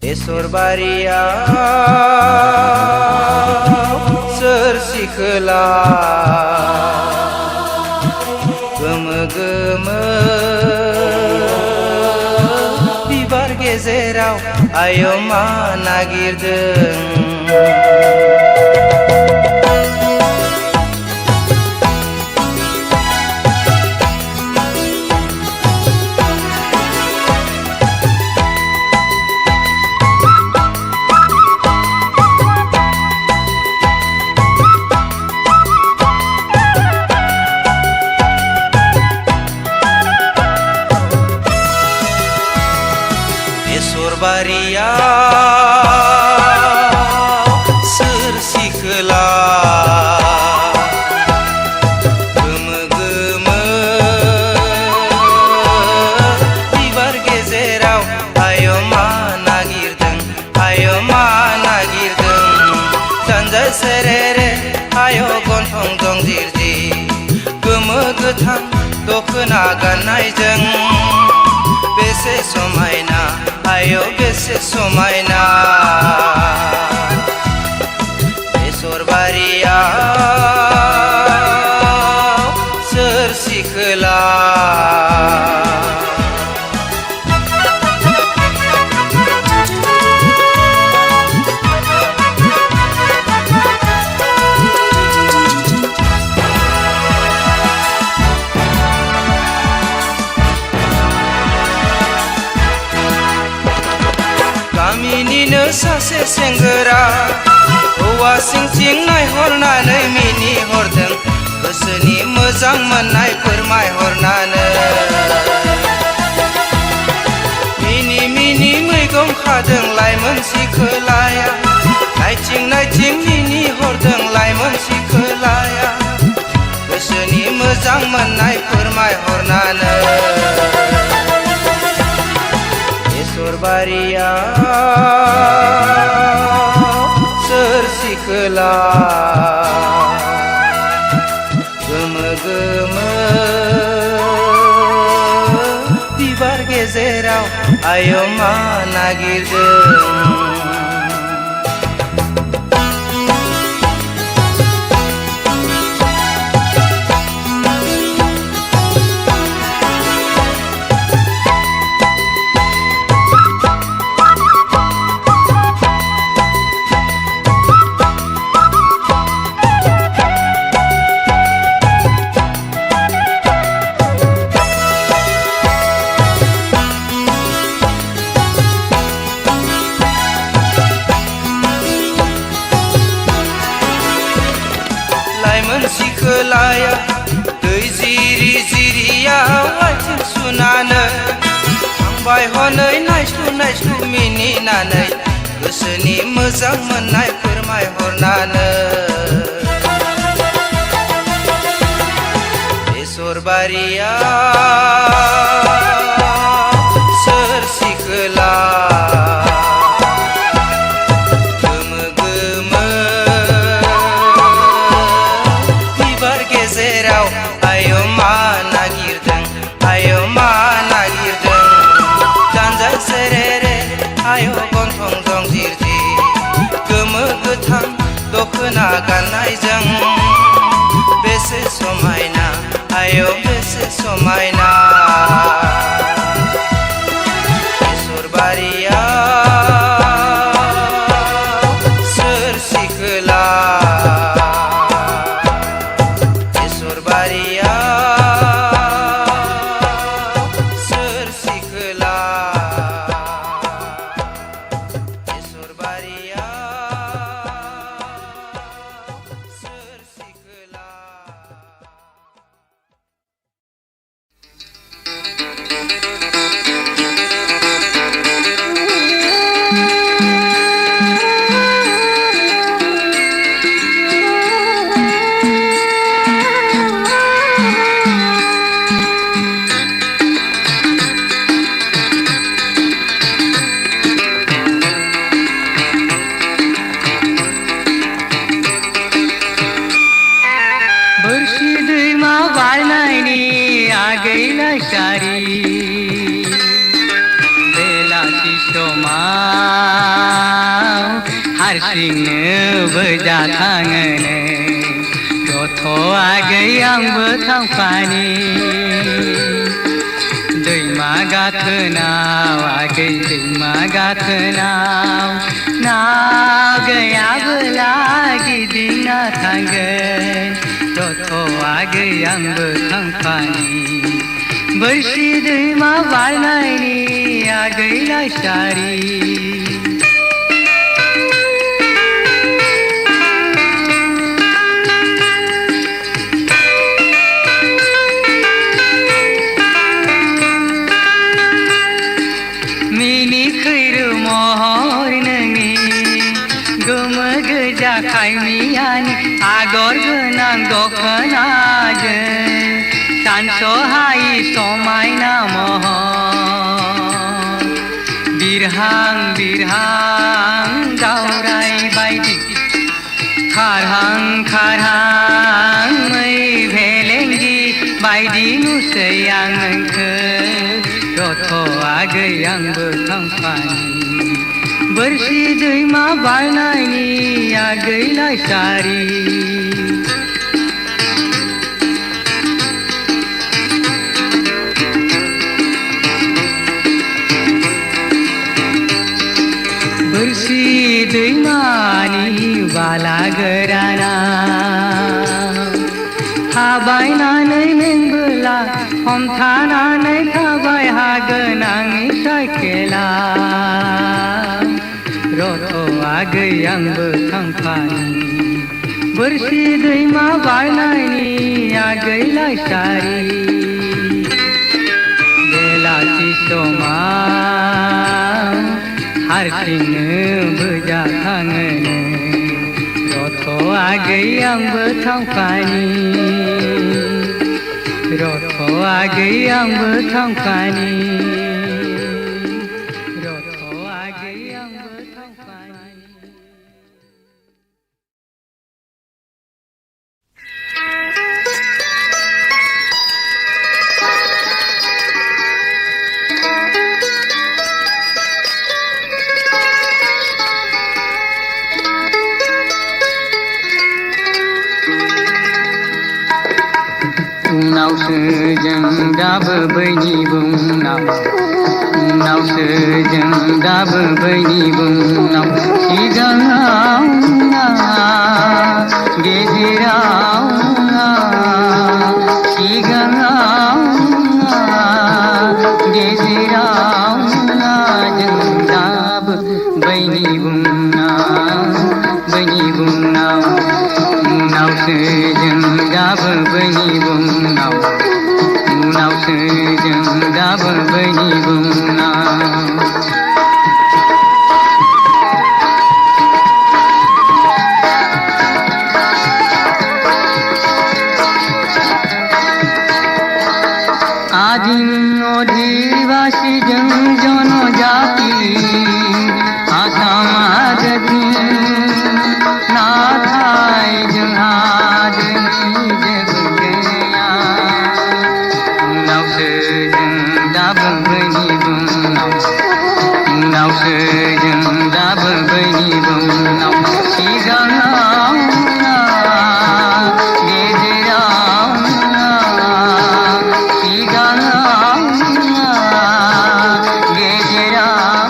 बेसरबारियाव सोरसि खोला गोमो गोमो बिबार गेजेराव आयमा नागिरदों। बेसरबारियाव सोरसि खोला गोमो गोमो बिबार गेजेराव आयमा नागिरदों सानजा सेरेरे आय गन्थं दं जिरजिर गोमो गोथां दखना गाननायजों बेसे समायना आयो बेसे समायना बेसरबारियाव सोरसि खोला गामिनिनो सासे सेंग्रा हौवा सिंथिं नायहरनानै मिनिहरदों गोसोनि मोजां मोननाय फोरमायहरनानै मिनि मिनि मैगं खादों लाइमोन सिखोलाया नायथिं नायथिं मिनिहरदों लाइमोन सिखोलाया गोसोनि मोजां मोननाय फोरमायहरनानै बेसरबारियाव सोरसि खोला गोमो गोमो बिबार गेजेराव आयमा नागिरदों। लाइमोन सिखोलाया दै जिरि जिरियाव आथिं सुनानै थांबाय हनै नायस्लु नायस्लु मिनिनानै गोसोनि मोजां मोननाय फोरमायहरनानै बेसरबारियाव सोरसि खोला आयमा नागिरदों सानजा सेरेरे आय गन्थं दं जिरजिर गोमो गोथां दखना गाननायजों बेसे समायना आय बेसे समायना बेसरबारियाव सोरसि खोला सारी बेलासी समा हारसिंनो बोजा थाङोनो गथ'आ गैयाबो थांफानि दैमा गाथोनाव आगै दैमा गाथोनाव नाव गैयाबोला गिदिंना थांगोन गथ'आ गैयाबो थांफानि बोरसि दैमा बारनायनि आगैलाय सारि मिनि खैरो महर नोंनि गोमो गोजा खायमियानि आगर गोनां दखनाजों सानस'हायि समायना महर बिरहां बिरहां दावराय बायदि खारहां खारहां मै भेलेंगि बायदि नुसै आं नोंखो गथ'आ गैयाबो थांफानि बोरसि दैमा बारनायनि आगैलाय सारि बोरसि दैमानि बाला गोराना थाबायनानै मेंबोला हमथानानै थाबाय हागोन आंनि साइकेला गथ'आ गैयाबो थांफानि बोरसि दैमा बारनायनि आगैलाय सारि बेलासि समाव हारसिंनो बोजा थाङोनो गथ'आ गैयाबो थांफानि गथ'आ गैयाबो थांफानि गथ'आ गैयाबो थांफानि उनावसो जों दाबो बैनि उनावसो जों दाबो बैनि बुंनाव सिगाङाव गेजेराव सिगाङाव गेजेराव जों दाबो बैनि बुंनाव उनावसो जों दाबो बैनि उनावसो जों दाबो बैनि आदिम अधिबासी जों जनजाति आसाम हादोरनि नाथाय जोंहा दिनै जेबो गैया उनावसो जों दाबो बैनि उनावसो जों दाबो बैनि सिगाङाव गेजेराव सिगाङाव गेजेराव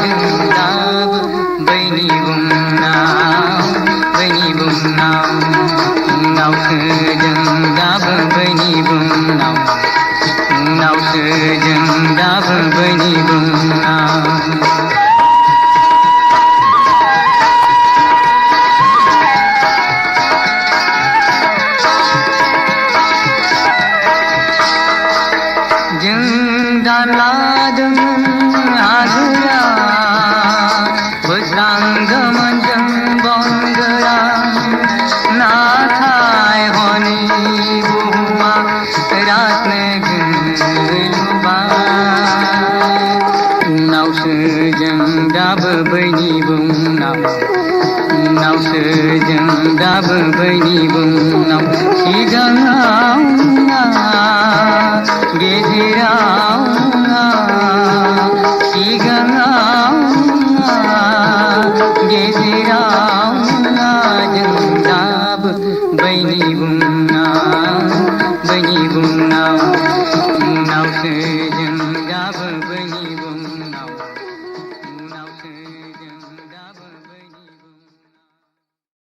जों दाबो बैनि उनावसो जों दाबो बैनि उनावसो जों दाबो बैनि जों दालादोंमोन आगोला बोस्रांदोंमोन जों बंगोरा नाथाय हनै बुहुमा रासनो गैलुबाय उनावसो जों दाबो बैनि उनावसो जों दाबो बैनि सिगाङाव गेजेराव सिगाङाव बुंनाव